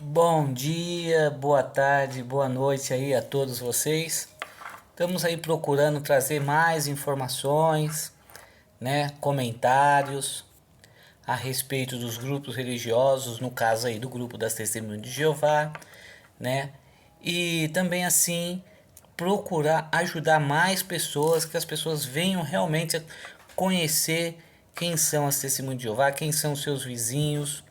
Bom dia, boa tarde, boa noite aí a todos vocês. Estamos aí procurando trazer mais informações, comentários a respeito dos grupos religiosos, no caso aí do grupo das Testemunhas de Jeová, né? E também assim procurar ajudar mais pessoas, que as pessoas venham realmente a conhecer quem são as Testemunhas de Jeová, quem são os seus vizinhos,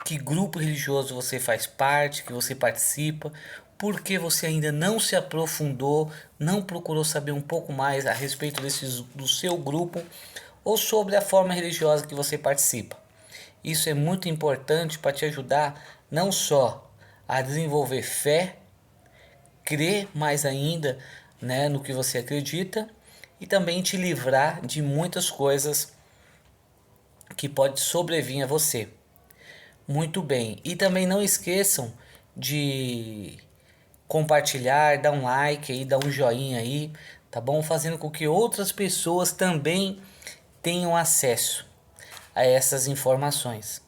que grupo religioso você faz parte, que você participa, porque você ainda não se aprofundou, não procurou saber um pouco mais a respeito do seu grupo ou sobre a forma religiosa que você participa. Isso é muito importante para te ajudar não só a desenvolver fé, crer mais ainda, no que você acredita e também te livrar de muitas coisas que pode sobrevir a você. Muito bem. E também não esqueçam de compartilhar, dar um like aí, dar um joinha aí, tá bom? Fazendo com que outras pessoas também tenham acesso a essas informações.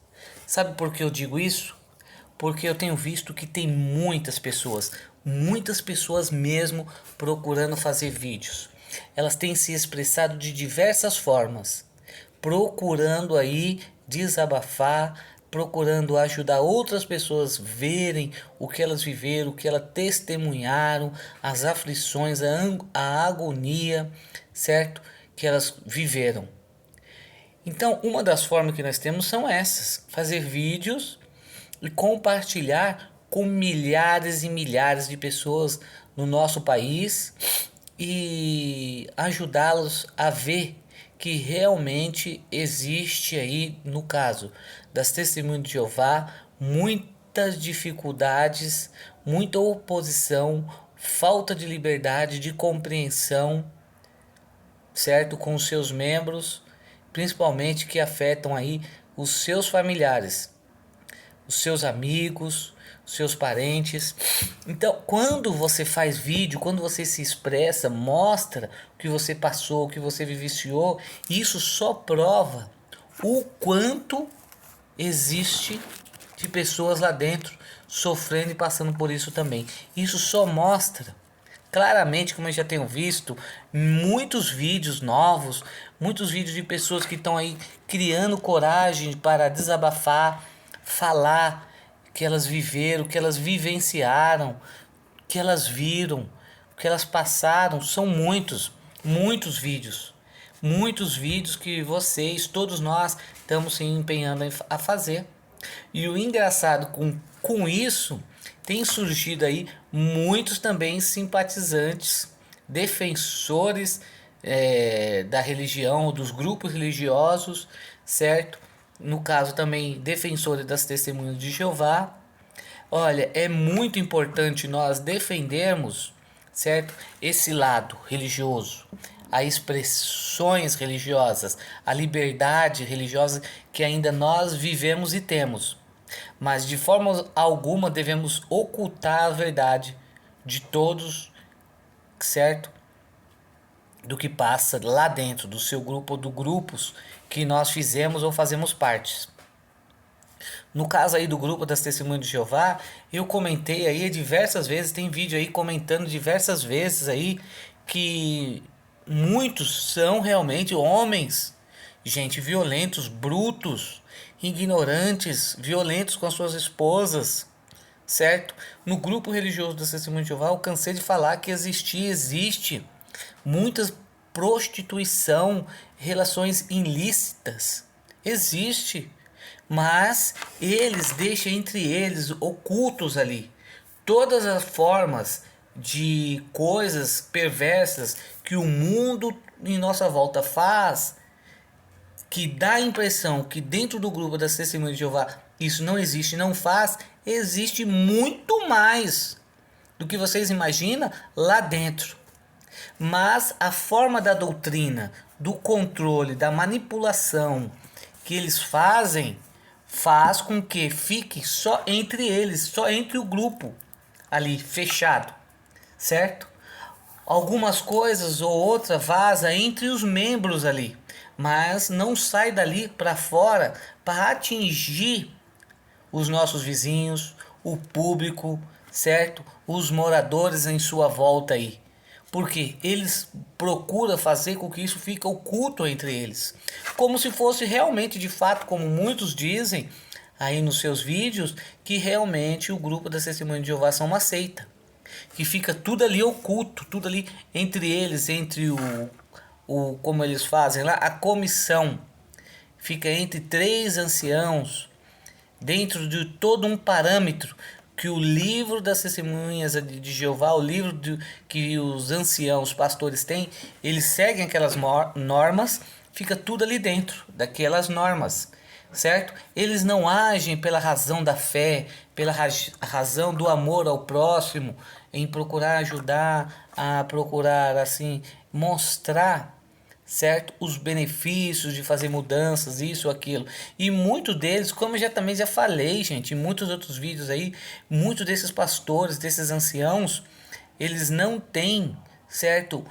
Sabe por que eu digo isso? Porque eu tenho visto que tem muitas pessoas mesmo procurando fazer vídeos. Elas têm se expressado de diversas formas, procurando aí desabafar, procurando ajudar outras pessoas verem o que elas viveram, o que elas testemunharam, as aflições, a agonia, certo? Que elas viveram. Então, uma das formas que nós temos são essas: fazer vídeos e compartilhar com milhares e milhares de pessoas no nosso país e ajudá-los a ver que realmente existe aí, no caso das Testemunhas de Jeová, muitas dificuldades, muita oposição, falta de liberdade, de compreensão, certo, com os seus membros, principalmente que afetam aí os seus familiares, os seus amigos, os seus parentes. Então, quando você faz vídeo, quando você se expressa, mostra o que você passou, o que você vivenciou, isso só prova o quanto existe de pessoas lá dentro sofrendo e passando por isso também. Isso só mostra claramente, como eu já tenho visto, muitos vídeos novos, muitos vídeos de pessoas que estão aí criando coragem para desabafar, falar que elas viveram, que elas vivenciaram, que elas viram, que elas passaram. São muitos vídeos. Muitos vídeos que vocês, todos nós, estamos se empenhando a fazer. E o engraçado com isso, tem surgido aí muitos também simpatizantes, defensores da religião, dos grupos religiosos, certo? No caso também defensores das Testemunhas de Jeová. Olha, é muito importante nós defendermos, certo? Esse lado religioso, as expressões religiosas, a liberdade religiosa que ainda nós vivemos e temos. Mas de forma alguma devemos ocultar a verdade de todos, certo? Do que passa lá dentro do seu grupo ou do grupos que nós fizemos ou fazemos parte. No caso aí do grupo das Testemunhas de Jeová, eu comentei aí diversas vezes, tem vídeo aí comentando diversas vezes aí que muitos são realmente homens, gente, violentos, brutos, ignorantes, violentos com as suas esposas, certo? No grupo religioso das Testemunhas de Jeová, eu cansei de falar que existe muitas prostituição, relações ilícitas. Existe, mas eles deixam entre eles ocultos ali todas as formas de coisas perversas que o mundo em nossa volta faz, que dá a impressão que dentro do grupo das Testemunhas de Jeová isso não existe, não faz. Existe muito mais do que vocês imaginam lá dentro. Mas a forma da doutrina, do controle, da manipulação que eles fazem, faz com que fique só entre eles, só entre o grupo ali fechado, certo? Algumas coisas ou outra vaza entre os membros ali, mas não sai dali para fora para atingir os nossos vizinhos, o público, certo? Os moradores em sua volta aí. Porque eles procuram fazer com que isso fique oculto entre eles. Como se fosse realmente, de fato, como muitos dizem aí nos seus vídeos, que realmente o grupo da Testemunha de Jeová são uma seita. Que fica tudo ali oculto, tudo ali entre eles, entre como eles fazem lá, a comissão. Fica entre 3 anciãos, dentro de todo um parâmetro que o livro das testemunhas de Jeová, o livro que os anciãos, os pastores têm, eles seguem aquelas normas, fica tudo ali dentro daquelas normas, certo? Eles não agem pela razão da fé, pela razão do amor ao próximo, em procurar ajudar, a procurar assim mostrar, certo, os benefícios de fazer mudanças, isso, aquilo. E muitos deles, como eu também já falei, gente, em muitos outros vídeos aí, muitos desses pastores, desses anciãos, eles não têm, certo,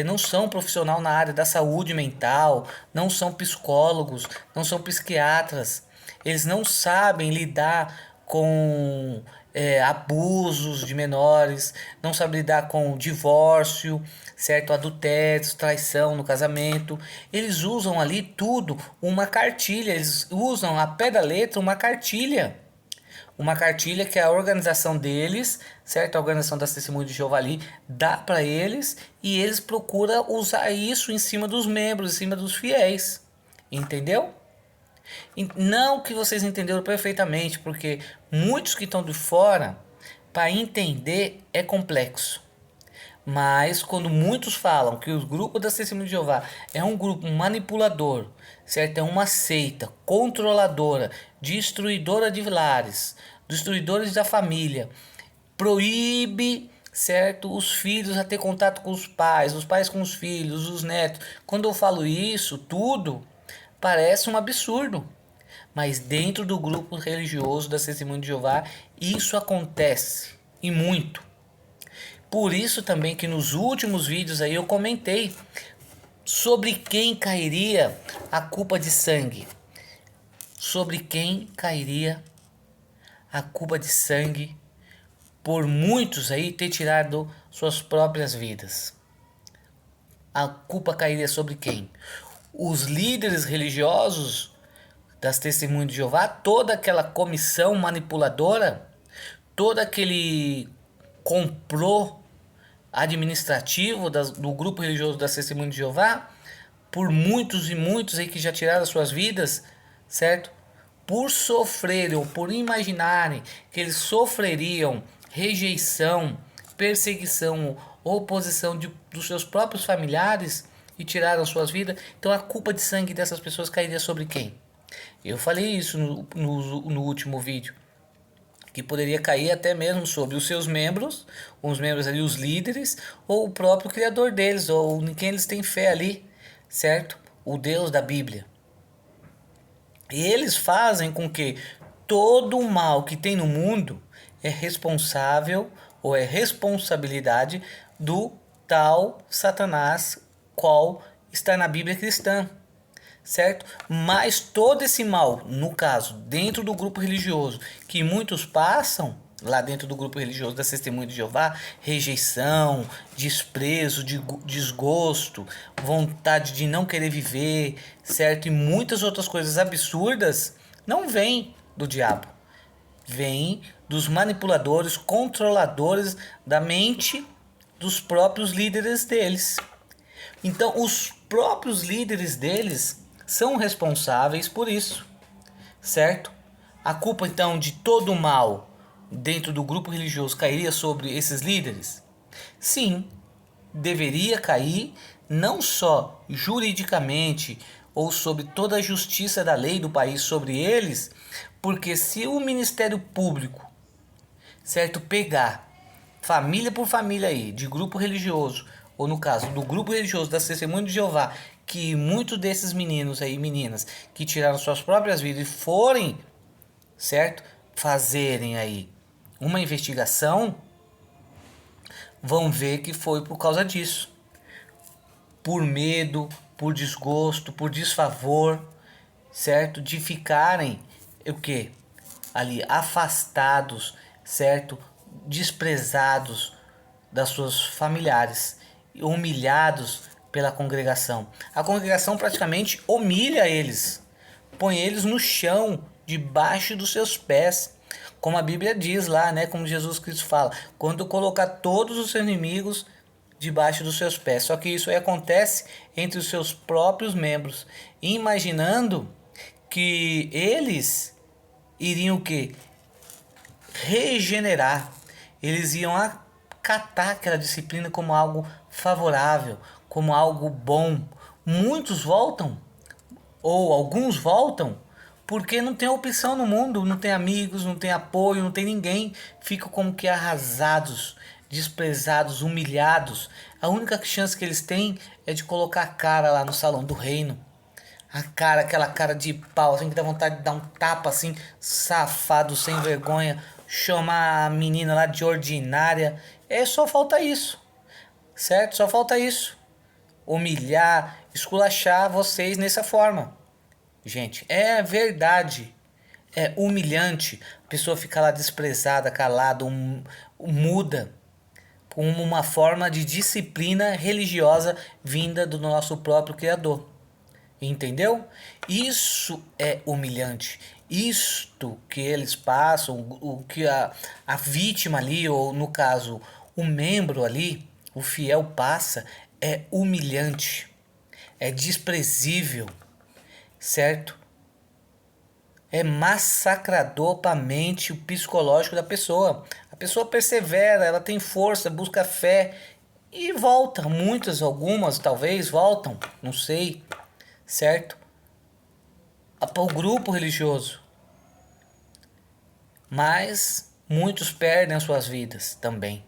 não são profissional na área da saúde mental, não são psicólogos, não são psiquiatras, eles não sabem lidar com abusos de menores, não sabem lidar com divórcio, certo? Adultério, traição no casamento. Eles usam ali tudo uma cartilha, eles usam a pé da letra uma cartilha. Uma cartilha que é a organização deles, certo? A organização das Testemunhas de Jeová ali dá para eles e eles procuram usar isso em cima dos membros, em cima dos fiéis. Entendeu? Não que vocês entenderam perfeitamente, porque muitos que estão de fora, para entender é complexo. Mas quando muitos falam que o grupo das Testemunhas de Jeová é um grupo manipulador, certo? É uma seita controladora, destruidora de lares, destruidores da família, proíbe, certo, os filhos a ter contato com os pais com os filhos, os netos. Quando eu falo isso, tudo parece um absurdo. Mas dentro do grupo religioso da Testemunha de Jeová, isso acontece e muito. Por isso também que nos últimos vídeos aí eu comentei sobre quem cairia a culpa de sangue. Sobre quem cairia a culpa de sangue por muitos aí ter tirado suas próprias vidas. A culpa cairia sobre quem? Os líderes religiosos das Testemunhas de Jeová, toda aquela comissão manipuladora, todo aquele complô administrativo do grupo religioso das Testemunhas de Jeová, por muitos e muitos aí que já tiraram suas vidas, certo? Por sofrerem ou por imaginarem que eles sofreriam rejeição, perseguição, oposição dos seus próprios familiares e tiraram suas vidas, então a culpa de sangue dessas pessoas cairia sobre quem? Eu falei isso no último vídeo, que poderia cair até mesmo sobre os seus membros, os membros ali, os líderes, ou o próprio criador deles, ou em quem eles têm fé ali, certo? O Deus da Bíblia. E eles fazem com que todo o mal que tem no mundo é responsável, ou é responsabilidade do tal Satanás, qual está na Bíblia cristã. Certo? Mas todo esse mal, no caso, dentro do grupo religioso, que muitos passam lá dentro do grupo religioso da Testemunha de Jeová, rejeição, desprezo, desgosto, vontade de não querer viver, certo? E muitas outras coisas absurdas, não vem do diabo. Vem dos manipuladores, controladores da mente dos próprios líderes deles. Então, os próprios líderes deles são responsáveis por isso, certo? A culpa então de todo o mal dentro do grupo religioso cairia sobre esses líderes? Sim, deveria cair não só juridicamente ou sobre toda a justiça da lei do país sobre eles, porque se o Ministério Público, certo, pegar família por família aí, de grupo religioso, ou no caso do grupo religioso das Testemunhas de Jeová, que muitos desses meninos aí, meninas, que tiraram suas próprias vidas e forem, certo, fazerem aí uma investigação, vão ver que foi por causa disso. Por medo, por desgosto, por desfavor, certo, de ficarem, o quê? ali afastados, certo? Desprezados das suas familiares, humilhados pela congregação. A congregação praticamente humilha eles, põe eles no chão, debaixo dos seus pés. Como a Bíblia diz lá, né? Como Jesus Cristo fala, quando colocar todos os seus inimigos debaixo dos seus pés. Só que isso aí acontece entre os seus próprios membros, imaginando que eles iriam o quê? Regenerar. Eles iam acatar aquela disciplina como algo favorável, como algo bom. Muitos voltam, ou alguns voltam, porque não tem opção no mundo, não tem amigos, não tem apoio, não tem ninguém. Ficam como que arrasados, desprezados, humilhados. A única chance que eles têm é de colocar a cara lá no salão do reino. A cara, aquela cara de pau, assim, que dá vontade de dar um tapa, assim, safado, sem vergonha, chamar a menina lá de ordinária. Só falta isso, certo? Só falta isso. Humilhar, esculachar vocês nessa forma. Gente, é verdade. É humilhante. A pessoa fica lá desprezada, calada, muda. Como uma forma de disciplina religiosa vinda do nosso próprio Criador. Entendeu? Isso é humilhante. Isto que eles passam, o que a vítima ali, ou no caso, o membro ali, o fiel passa, é humilhante. É desprezível, certo? É massacrador para a mente, o psicológico da pessoa. A pessoa persevera, ela tem força, busca fé e volta. Muitas, algumas talvez voltam, não sei, certo? Para o grupo religioso. Mas muitos perdem as suas vidas também.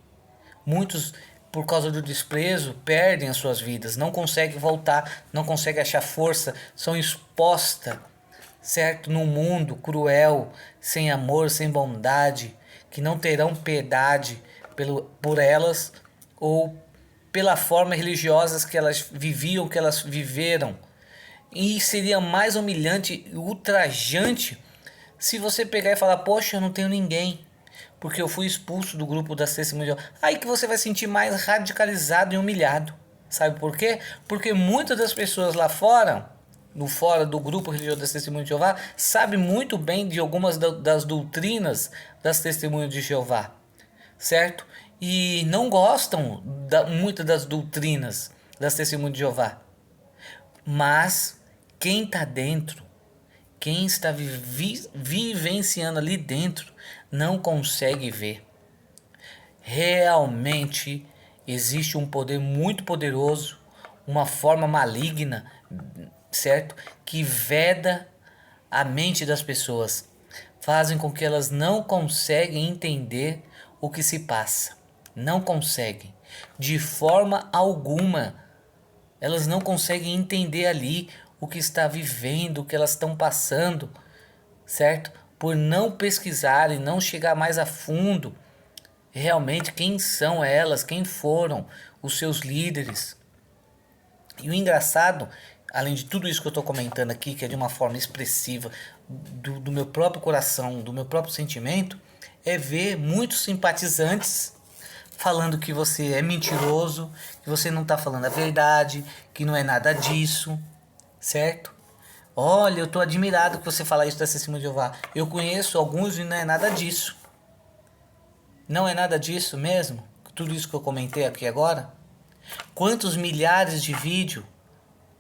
Muitos, por causa do desprezo, perdem as suas vidas. Não conseguem voltar, não conseguem achar força, são expostas, certo? Num mundo cruel, sem amor, sem bondade, que não terão piedade por elas ou pela forma religiosa que elas viviam, que elas viveram. E seria mais humilhante e ultrajante se você pegar e falar, poxa, eu não tenho ninguém, porque eu fui expulso do grupo das testemunhas de Jeová. Aí que você vai sentir mais radicalizado e humilhado. Sabe por quê? Porque muitas das pessoas lá fora, no fora do grupo religioso das testemunhas de Jeová, sabem muito bem de algumas das doutrinas das testemunhas de Jeová, certo? E não gostam muitas das doutrinas das testemunhas de Jeová. Mas quem está dentro, quem está vivenciando ali dentro, não consegue ver. Realmente existe um poder muito poderoso, uma forma maligna, certo? Que veda a mente das pessoas, fazem com que elas não conseguem entender o que se passa. Não conseguem, de forma alguma. Elas não conseguem entender ali o que está vivendo, o que elas estão passando, certo? Por não pesquisarem, não chegar mais a fundo, realmente quem são elas, quem foram os seus líderes. E o engraçado, além de tudo isso que eu estou comentando aqui, que é de uma forma expressiva do meu próprio coração, do meu próprio sentimento, é ver muitos simpatizantes falando que você é mentiroso, que você não está falando a verdade, que não é nada disso, certo? Olha, eu estou admirado que você fala isso da Testemunha de Jeová. Eu conheço alguns e não é nada disso. Não é nada disso mesmo? Tudo isso que eu comentei aqui agora? Quantos milhares de vídeos,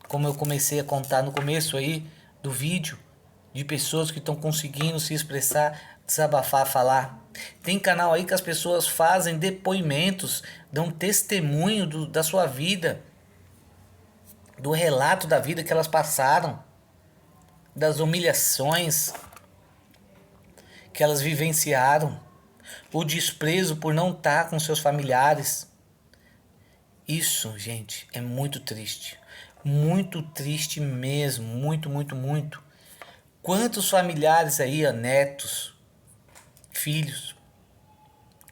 como eu comecei a contar no começo aí do vídeo, de pessoas que estão conseguindo se expressar, desabafar, falar. Tem canal aí que as pessoas fazem depoimentos, dão testemunho da sua vida, do relato da vida que elas passaram, das humilhações que elas vivenciaram, o desprezo por não estar com seus familiares. Isso, gente, é muito triste. Muito triste mesmo, muito, muito, muito. Quantos familiares aí, netos, filhos,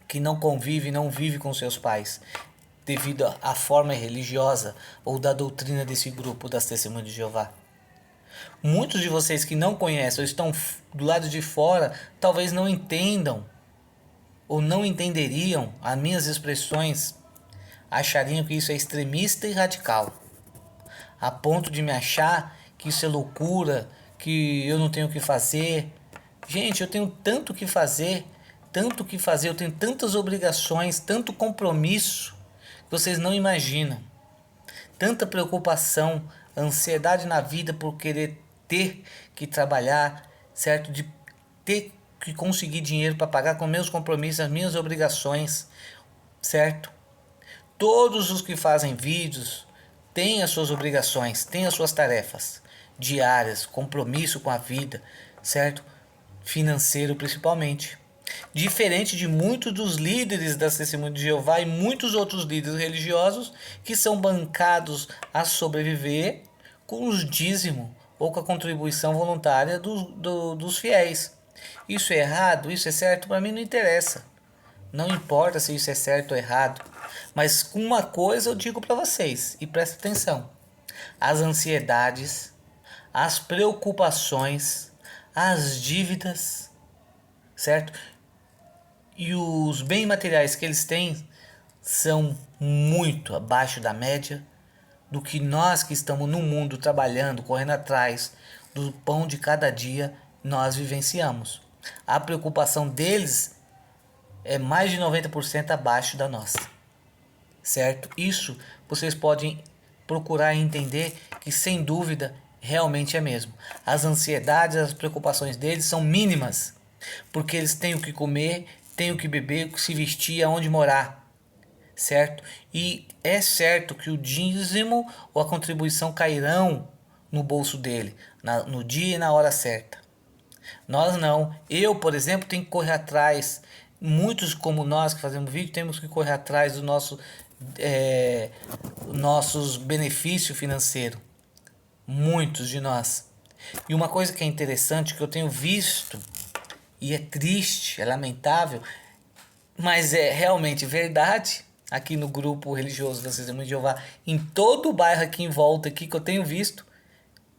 que não convivem, não vivem com seus pais, devido à forma religiosa ou da doutrina desse grupo das Testemunhas de Jeová. Muitos de vocês que não conhecem ou estão do lado de fora, talvez não entendam ou não entenderiam as minhas expressões, achariam que isso é extremista e radical, a ponto de me achar que isso é loucura, que eu não tenho o que fazer. Gente, eu tenho tanto que fazer, tanto que fazer, eu tenho tantas obrigações, tanto compromisso, que vocês não imaginam. Tanta preocupação, ansiedade na vida por querer ter que trabalhar, certo? De ter que conseguir dinheiro para pagar com meus compromissos, as minhas obrigações, certo? Todos os que fazem vídeos têm as suas obrigações, têm as suas tarefas diárias, compromisso com a vida, certo? Financeiro principalmente. Diferente de muitos dos líderes da Testemunha de Jeová e muitos outros líderes religiosos que são bancados a sobreviver com os dízimos ou com a contribuição voluntária dos fiéis. Isso é errado? Isso é certo? Para mim não interessa. Não importa se isso é certo ou errado. Mas uma coisa eu digo para vocês, e presta atenção. As ansiedades, as preocupações, as dívidas, certo? E os bens materiais que eles têm são muito abaixo da média do que nós que estamos no mundo trabalhando, correndo atrás do pão de cada dia, nós vivenciamos. A preocupação deles é mais de 90% abaixo da nossa, certo? Isso vocês podem procurar entender que sem dúvida realmente é mesmo. As ansiedades, as preocupações deles são mínimas, porque eles têm o que comer, têm o que beber, o que se vestir, aonde morar, certo? E é certo que o dízimo ou a contribuição cairão no bolso dele, no dia e na hora certa. Nós não. Eu, por exemplo, tenho que correr atrás. Muitos como nós que fazemos vídeo temos que correr atrás do nossos benefícios financeiros. Muitos de nós. E uma coisa que é interessante que eu tenho visto, e é triste, é lamentável, mas é realmente verdade, aqui no grupo religioso da Testemunha de Jeová, em todo o bairro aqui em volta aqui que eu tenho visto,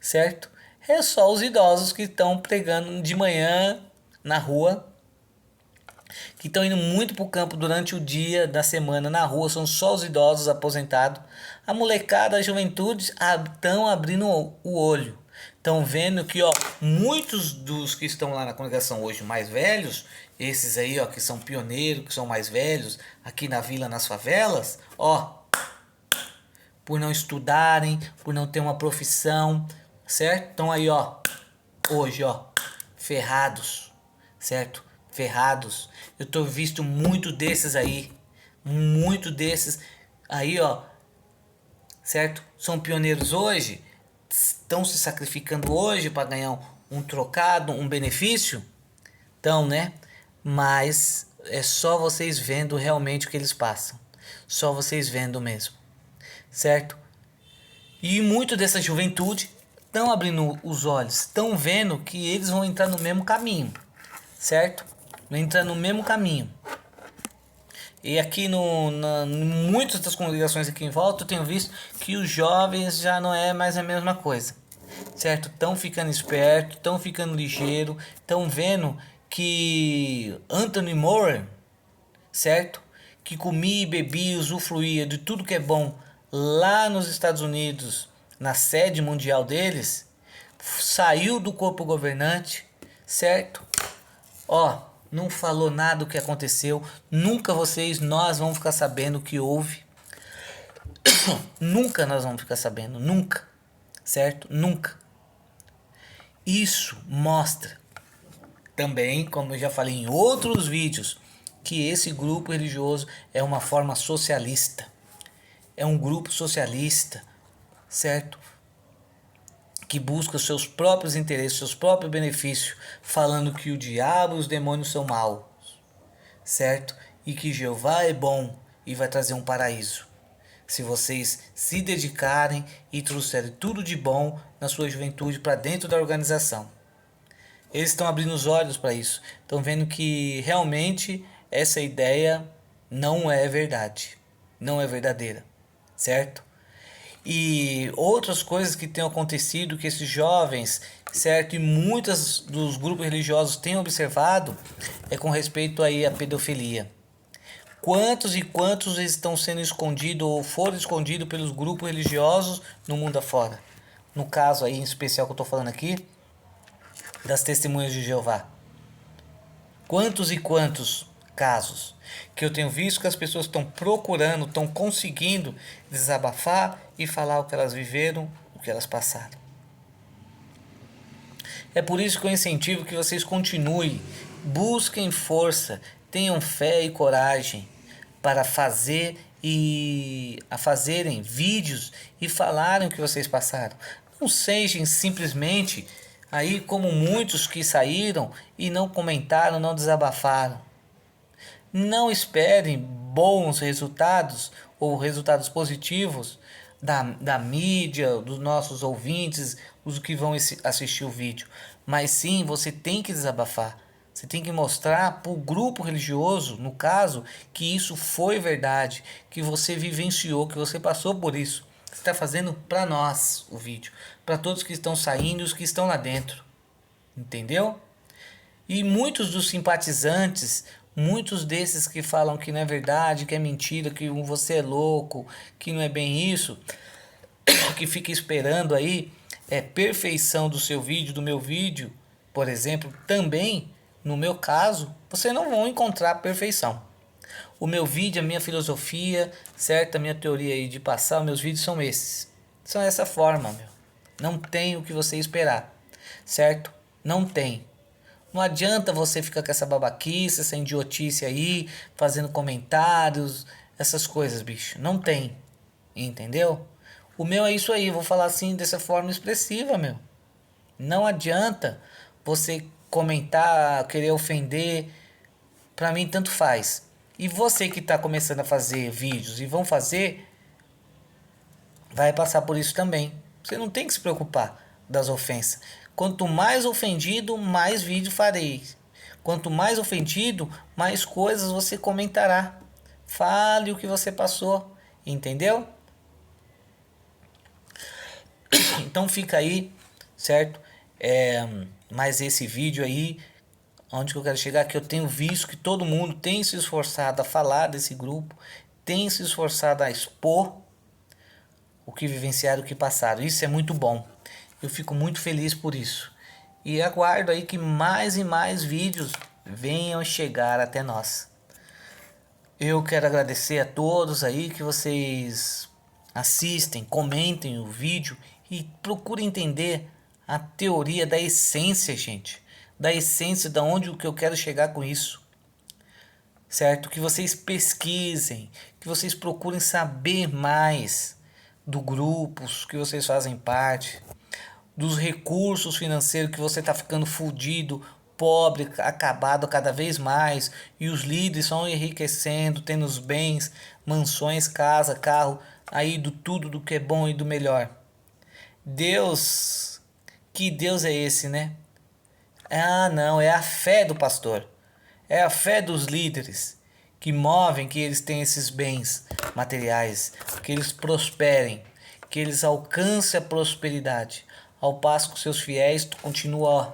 certo? É só os idosos que estão pregando de manhã na rua, que estão indo muito para o campo durante o dia da semana na rua, são só os idosos aposentados. A molecada, a juventude estão abrindo o olho. Estão vendo que muitos dos que estão lá na congregação hoje mais velhos, esses aí que são pioneiros, que são mais velhos, aqui na vila, nas favelas, por não estudarem, por não ter uma profissão, certo? Estão aí, hoje, ferrados, certo? Ferrados. Eu tô visto muito desses aí, certo? São pioneiros hoje, estão se sacrificando hoje para ganhar um trocado, um benefício, então, né? Mas é só vocês vendo realmente o que eles passam, só vocês vendo mesmo, certo? E muito dessa juventude estão abrindo os olhos, estão vendo que eles vão entrar no mesmo caminho, certo? Vão entrar no mesmo caminho. E aqui muitas das congregações aqui em volta eu tenho visto que os jovens já não é mais a mesma coisa, certo? Estão ficando espertos, estão ficando ligeiros, estão vendo que Anthony Moore, certo? Que comia e bebia, usufruía de tudo que é bom lá nos Estados Unidos, na sede mundial deles, saiu do corpo governante, certo? Não falou nada do que aconteceu, nunca nós vamos ficar sabendo o que houve, nunca nós vamos ficar sabendo, nunca, certo? Nunca. Isso mostra também, como eu já falei em outros vídeos, que esse grupo religioso é uma forma socialista, é um grupo socialista, certo? Que busca os seus próprios interesses, seus próprios benefícios, falando que o diabo e os demônios são maus, certo? E que Jeová é bom e vai trazer um paraíso. Se vocês se dedicarem e trouxerem tudo de bom na sua juventude para dentro da organização. Eles estão abrindo os olhos para isso. Estão vendo que realmente essa ideia não é verdade. Não é verdadeira, certo? E outras coisas que têm acontecido, que esses jovens, certo, e muitos dos grupos religiosos têm observado, é com respeito aí à pedofilia. Quantos e quantos estão sendo escondidos ou foram escondidos pelos grupos religiosos no mundo afora? No caso aí em especial que eu estou falando aqui, das testemunhas de Jeová. Quantos e quantos casos que eu tenho visto que as pessoas estão procurando, estão conseguindo desabafar e falar o que elas viveram, o que elas passaram. É por isso que eu incentivo que vocês continuem, busquem força, tenham fé e coragem para fazerem vídeos e falarem o que vocês passaram. Não sejam simplesmente aí como muitos que saíram e não comentaram, não desabafaram. Não esperem bons resultados ou resultados positivos da mídia, dos nossos ouvintes, os que vão assistir o vídeo. Mas sim, você tem que desabafar. Você tem que mostrar para o grupo religioso, no caso, que isso foi verdade, que você vivenciou, que você passou por isso. Você está fazendo para nós o vídeo, para todos que estão saindo e os que estão lá dentro. Entendeu? E muitos dos simpatizantes, muitos desses que falam que não é verdade, que é mentira, que você é louco, que não é bem isso, que fica esperando aí perfeição do seu vídeo, do meu vídeo, por exemplo, também, no meu caso, você não vão encontrar perfeição. O meu vídeo, a minha filosofia, certo? A minha teoria aí de passar, os meus vídeos são esses. São dessa forma, meu. Não tem o que você esperar, certo? Não tem. Não adianta você ficar com essa babaquice, essa idiotice aí, fazendo comentários, essas coisas, bicho. Não tem. Entendeu? O meu é isso aí, vou falar assim dessa forma expressiva, meu. Não adianta você comentar, querer ofender. Pra mim, tanto faz. E você que tá começando a fazer vídeos e vão fazer, vai passar por isso também. Você não tem que se preocupar das ofensas. Quanto mais ofendido, mais vídeo farei. Quanto mais ofendido, mais coisas você comentará. Fale o que você passou, entendeu? Então fica aí, certo? Mais esse vídeo aí, onde que eu quero chegar, que eu tenho visto que todo mundo tem se esforçado a falar desse grupo, tem se esforçado a expor o que vivenciaram, o que passaram. Isso é muito bom. Eu fico muito feliz por isso. E aguardo aí que mais e mais vídeos venham chegar até nós. Eu quero agradecer a todos aí que vocês assistem, comentem o vídeo e procurem entender a teoria da essência, gente. Da essência, da onde o que eu quero chegar com isso. Certo? Que vocês pesquisem, que vocês procurem saber mais do grupos que vocês fazem parte, dos recursos financeiros que você está ficando fudido, pobre, acabado cada vez mais, e os líderes estão enriquecendo, tendo os bens, mansões, casa, carro, aí do tudo do que é bom e do melhor. Deus, que Deus é esse, né? Ah, não, é a fé do pastor. É a fé dos líderes que movem que eles tenham esses bens materiais, que eles prosperem, que eles alcancem a prosperidade. Ao passo que seus fiéis continuam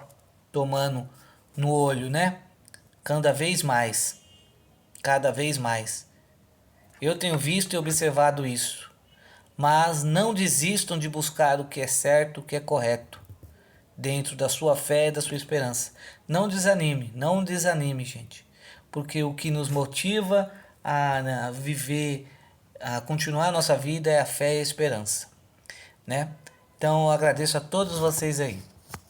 tomando no olho, né? Cada vez mais. Cada vez mais. Eu tenho visto e observado isso. Mas não desistam de buscar o que é certo, o que é correto, dentro da sua fé e da sua esperança. Não desanime, gente. Porque o que nos motiva a viver, a continuar a nossa vida é a fé e a esperança, né? Então eu agradeço a todos vocês aí.